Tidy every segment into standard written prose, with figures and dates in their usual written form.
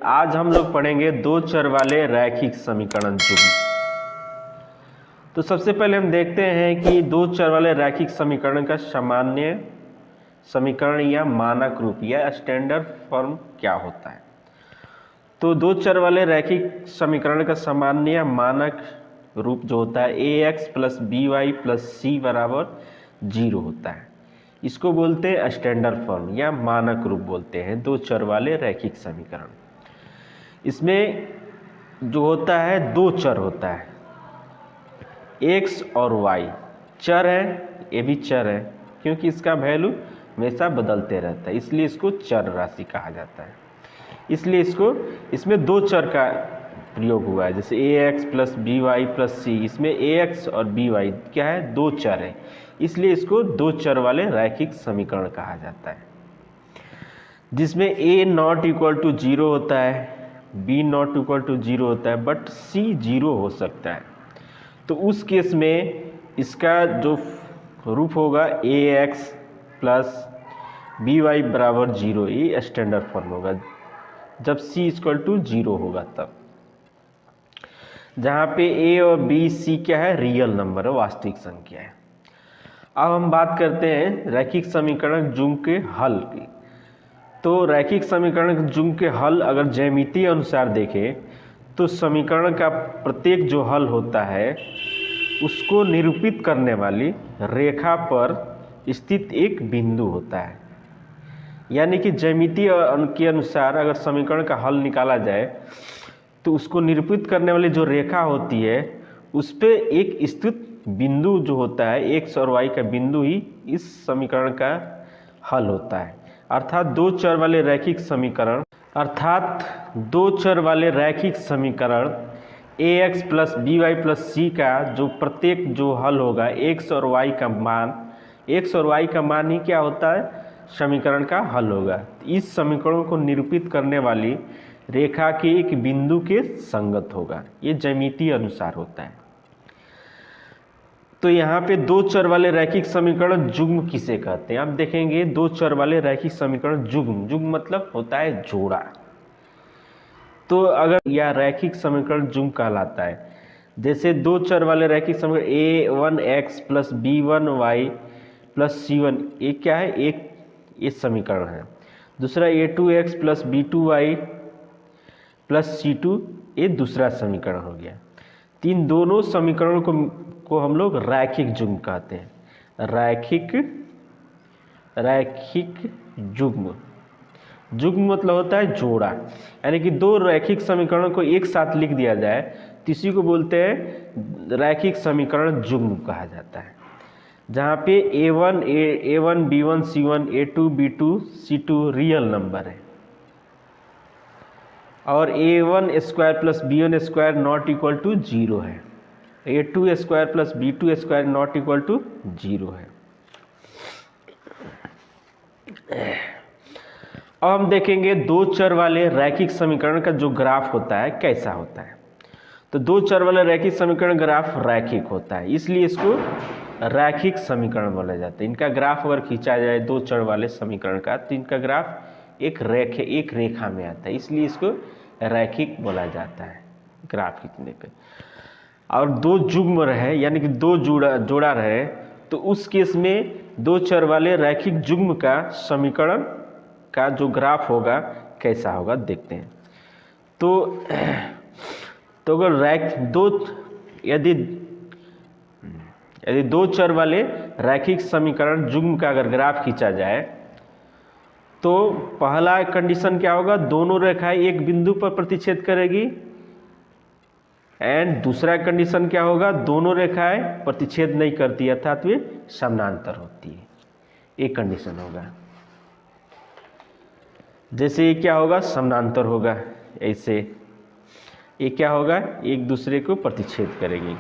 आज हम लोग पढ़ेंगे दो चर वाले रैखिक समीकरण युग्म। तो सबसे पहले हम देखते हैं कि दो चर वाले रैखिक समीकरण का सामान्य समीकरण या मानक रूप या स्टैंडर्ड फॉर्म क्या होता है। तो दो चर वाले रैखिक समीकरण का सामान्य या मानक रूप जो होता है ax plus B Y plus C बराबर 0 होता है। इसको बोलते हैं स्टैंडर्ड फॉर्म या मानक रूप बोलते हैं दो चर वाले रैखिक समीकरण। इसमें जो होता है दो चर होता है, x और y चर है, ये भी चर है क्योंकि इसका वैल्यू हमेशा बदलते रहता है, इसलिए इसको चर राशि कहा जाता है। इसलिए इसमें दो चर का प्रयोग हुआ है, जैसे ax plus B Y plus C. इसमें ax और by क्या है, दो चर है, इसलिए इसको दो चर वाले रैखिक समीकरण कहा जाता है। जिसमें a नॉट इक्वल टू 0 होता है, b नॉट इक्वल टू 0 होता है, बट c 0 हो सकता है। तो उस केस में इसका जो रूप होगा ax प्लस बी वाई बराबर 0, ये स्टैंडर्ड फॉर्म होगा जब c इक्वल टू 0 होगा तब, जहाँ पे a और b c क्या है, रियल नंबर है, वास्तविक संख्या है। अब हम बात करते हैं रैखिक समीकरण युग्म के हल की। तो रैखिक समीकरण युग्म के हल अगर ज्यामितीय अनुसार देखें तो समीकरण का प्रत्येक जो हल होता है उसको निरूपित करने वाली रेखा पर स्थित एक बिंदु होता है। यानी कि ज्यामितीय के अनुसार अगर समीकरण का हल निकाला जाए तो उसको निरूपित करने वाली जो रेखा होती है उस पे एक स्थित बिंदु जो होता है x और y का बिंदु ही इस समीकरण का हल होता है। अर्थात दो चर वाले रैखिक समीकरण ax plus B Y plus C का जो प्रत्येक जो हल होगा x और y का मान ही क्या होता है, समीकरण का हल होगा। इस समीकरण को निरूपित करने वाली रेखा के एक बिंदु के संगत होगा, ये ज्यामितीय अनुसार होता है। तो यहाँ पे दो चर वाले रैखिक समीकरण युग्म किसे कहते हैं, आप देखेंगे दो चर वाले रैखिक समीकरण युग्म मतलब होता है जोड़ा। तो अगर यह रैखिक समीकरण युग्म कहलाता है, जैसे दो चर वाले रैखिक समीकरण a1x plus b1y plus c1, ये क्या है, एक ये समीकरण है। दूसरा a2x plus b2y plus c2, ये दूसरा समीकरण हो गया। तीन दोनों समीकरणों को हम लोग रैखिक युग्म कहते हैं। रैखिक युग्म मतलब होता है जोड़ा, यानी कि दो रैखिक समीकरणों को एक साथ लिख दिया जाए तो इसी को बोलते हैं रैखिक समीकरण युग्म कहा जाता है। जहाँ पे a1 b1 c1 a2 b2 c2 real number है और a1 square plus b1 square not equal to 0 है, a2 square plus b2 square not equal to 0 है। अब हम देखेंगे दो चर वाले रैखिक समीकरण का जो ग्राफ होता है कैसा होता है। तो दो चर वाले रैखिक समीकरण ग्राफ रैखिक होता है, इसलिए इसको रैखिक समीकरण बोला जाता है। इनका ग्राफ अगर खींचा जाए दो चर वाले समीकरण का तो इनका ग्राफ एक रेखा में आता है, इसलिए इसको रैखिक बोला जाता है ग्राफ खींचने पे। और दो युग्म रहे यानी कि दो जोड़ा रहे तो उस केस में दो चर वाले रैखिक युग्म का समीकरण का जो ग्राफ होगा कैसा होगा देखते हैं। तो अगर यदि दो चर वाले रैखिक समीकरण युग्म का अगर ग्राफ खींचा जाए तो पहला कंडीशन क्या होगा, दोनों रेखाएं एक बिंदु पर प्रतिच्छेद करेगी। एंड दूसरा कंडीशन क्या होगा, दोनों रेखाएं प्रतिच्छेद नहीं करती अर्थात वे समानांतर होती है, एक कंडीशन होगा। जैसे ये क्या होगा, समानांतर होगा, ऐसे ये क्या होगा, एक दूसरे को प्रतिच्छेद करेगी।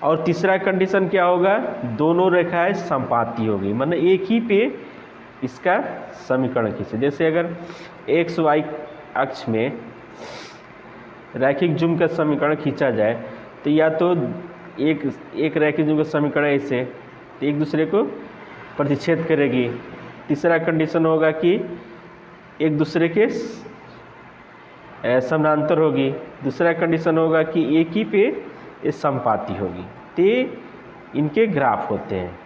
और तीसरा कंडीशन क्या होगा, दोनों रेखाएं समपाती होगी, मतलब एक ही पे इसका समीकरण खींचे। जैसे अगर एक्स वाई अक्ष में रैखिक युग्म का समीकरण खींचा जाए तो या तो एक रैखिक युग्म का समीकरण ऐसे एक दूसरे को प्रतिच्छेद करेगी। तीसरा कंडीशन होगा कि एक दूसरे के समानांतर होगी। दूसरा कंडीशन होगा कि एक ही पे ये समपाती होगी। तो इनके ग्राफ होते हैं,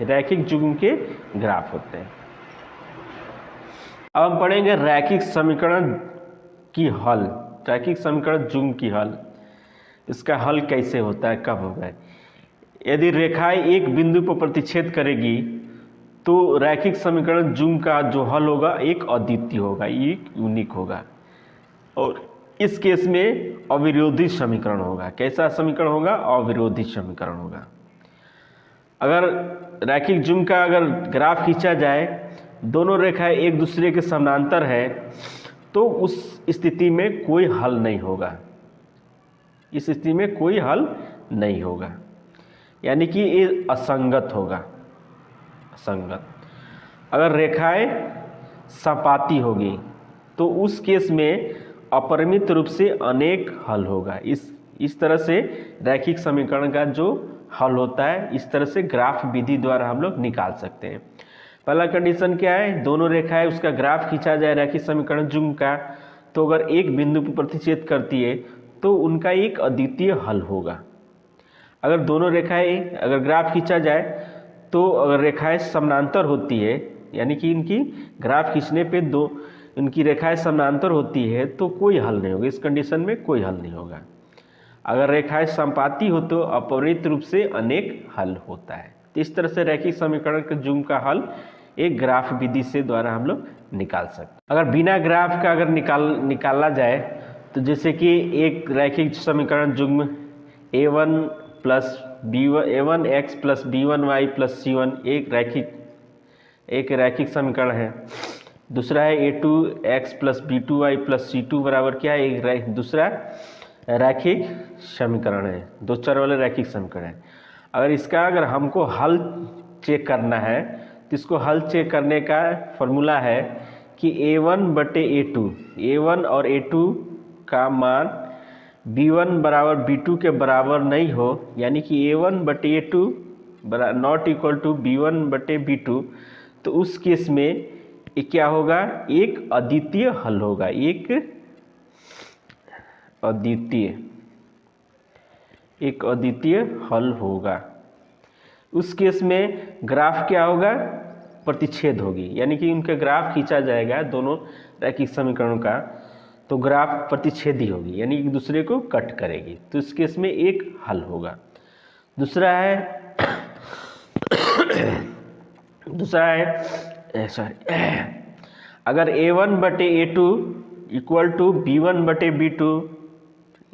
रैखिक युग्म के ग्राफ होते हैं। अब हम पढ़ेंगे रैखिक समीकरण की हल, रैखिक समीकरण युग्म की हल। इसका हल कैसे होता है, कब होगा। यदि रेखाएं एक बिंदु पर प्रतिच्छेद करेगी तो रैखिक समीकरण युग्म का जो हल होगा एक अद्वितीय होगा, एक यूनिक होगा। और इस केस में अविरोधी समीकरण होगा। कैसा समीकरण होगा, अविरोधी समीकरण होगा। अगर रैखिक युग्म का अगर ग्राफ खींचा जाए, दोनों रेखाएं एक दूसरे के समानांतर है, तो उस स्थिति में कोई हल नहीं होगा। इस स्थिति में कोई हल नहीं होगा, यानी कि ये असंगत होगा, असंगत। अगर रेखाएं सपाती होगी तो उस केस में अपरिमित रूप से अनेक हल होगा। इस तरह से रैखिक समीकरण का जो हल होता है, इस तरह से ग्राफ विधि द्वारा हम लोग निकाल सकते हैं। पहला कंडीशन क्या है, दोनों रेखाएं उसका ग्राफ खींचा जाए रैखिक समीकरण युग्म का, तो अगर एक बिंदु पर प्रतिच्छेद करती है तो उनका एक अद्वितीय हल होगा। अगर दोनों रेखाएं अगर ग्राफ खींचा जाए तो अगर रेखाएं समानांतर होती है, यानी कि इनकी ग्राफ खींचने पे इनकी रेखाएं समानांतर होती है, तो कोई हल नहीं होगा। इस कंडीशन में कोई हल नहीं होगा। अगर रेखाएं समपाती हो तो अपरिमित रूप से अनेक हल होता है। तो इस तरह से रैखिक समीकरण के युग्म का हल एक ग्राफ विधि से द्वारा हम लोग निकाल सकते हैं। अगर बिना ग्राफ का अगर निकाला जाए, तो जैसे कि एक रैखिक समीकरण युग्म a1 plus a1x plus b1y plus c1 एक रैखिक समीकरण है। दूसरा है a2x plus b2y plus c2 बराबर क्या है, एक दूसरा रैखिक समीकरण है, दो चर वाले रैखिक समीकरण है। अगर हमको हल चेक करना है, तो इसको हल चेक करने का फॉर्मूला है कि a1 बटे a2, a1 और a2 का मान b1 बराबर b2 के बराबर नहीं हो, यानी कि a1 बटे a2 not equal to b1 बटे b2, तो उस केस में क्या होगा, एक अद्वितीय हल होगा, एक अद्वितीय हल होगा। उस केस में ग्राफ क्या होगा, प्रतिच्छेद होगी, यानी कि उनका ग्राफ खींचा जाएगा दोनों रैखिक समीकरणों का, तो ग्राफ प्रतिच्छेदी होगी, यानी एक दूसरे को कट करेगी। तो इस केस में एक हल होगा। दूसरा है अगर a1 बटे a2 इक्वल टू b1 बटे b2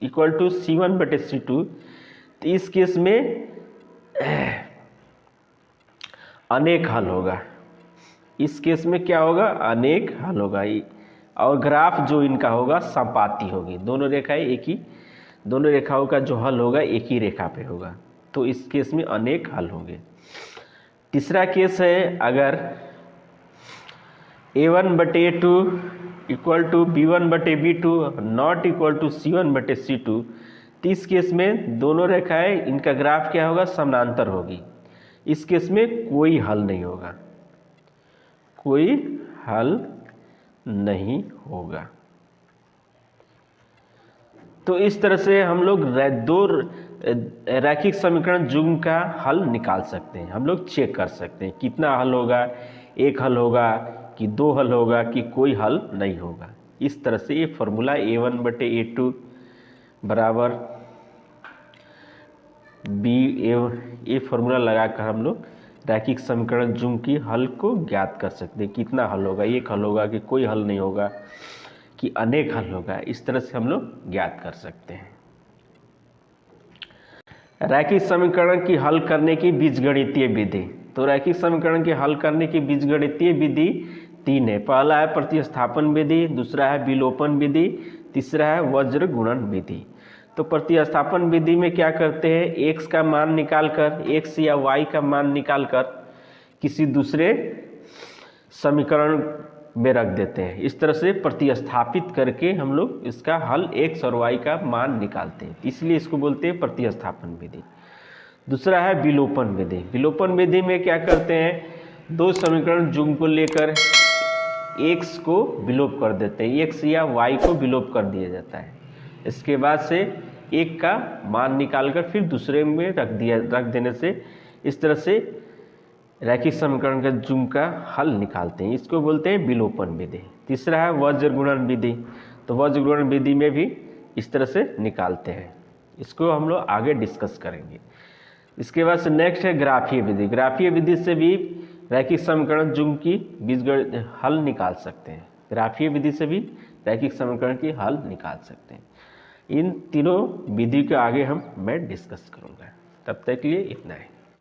इक्वल टू c1 बटे c2, तो इस केस में अनेक हल होगा। इस केस में क्या होगा, अनेक हल होगा। और ग्राफ जो इनका होगा समपाती होगी, दोनों रेखाओं का जो हल होगा एक ही रेखा पे होगा, तो इस केस में अनेक हल होंगे। तीसरा केस है अगर a1 बटे a2 इक्वल टू b1 बटे b2 not equal to c1 बटे c2, तो इस केस में दोनों रेखाएं इनका ग्राफ क्या होगा, समानांतर होगी। इस केस में कोई हल नहीं होगा, कोई हल नहीं होगा। तो इस तरह से हम लोग दो रैखिक समीकरण युग्म का हल निकाल सकते हैं। हम लोग चेक कर सकते हैं कितना हल होगा, एक हल होगा कि दो हल होगा कि कोई हल नहीं होगा। इस तरह से ये फॉर्मूला a1 बटे a2 बराबर ये फॉर्मूला लगाकर हम लोग रैखिक समीकरण युग्म की हल को ज्ञात कर सकते हैं। कितना हल होगा, एक हल होगा कि कोई हल नहीं होगा कि अनेक हल होगा, इस तरह से हम लोग ज्ञात कर सकते हैं। रैखिक समीकरण की हल करने की बीजगणितीय विधि। तो रैखिक समीकरण के हल करने की बीजगणितीय विधि तीन है। पहला है प्रतिस्थापन विधि, दूसरा है विलोपन विधि, तीसरा है वज्र गुणन विधि। तो प्रतिस्थापन विधि में क्या करते हैं, x का मान निकालकर, x या y का मान निकालकर किसी दूसरे समीकरण में रख देते हैं। इस तरह से प्रतिस्थापित करके हम लोग इसका हल x और y का मान निकालते हैं, इसलिए इसको बोलते हैं प्रतिस्थापन विधि। दूसरा है विलोपन विधि। विलोपन विधि में क्या करते हैं, दो समीकरण युग्म को लेकर एक्स को विलोप कर देते हैं, एक्स या वाई को विलोप कर दिया जाता है। इसके बाद से एक का मान निकालकर फिर दूसरे में रख देने से इस तरह से रैखिक समीकरण का जुम का हल निकालते हैं, इसको बोलते हैं विलोपन विधि। तीसरा है वज्र गुणन विधि। तो वज्र गुणन विधि में भी इस तरह से निकालते हैं, इसको हम लोग आगे डिस्कस करेंगे। इसके बाद से नेक्स्ट है ग्राफीय विधि। ग्राफीय विधि से भी रैखिक समीकरण जुम की बीजगणित हल निकाल सकते हैं। ग्राफीय विधि से भी रैखिक समीकरण की हल निकाल सकते हैं। इन तीनों विधि के आगे मैं डिस्कस करूँगा। तब तक के लिए इतना है।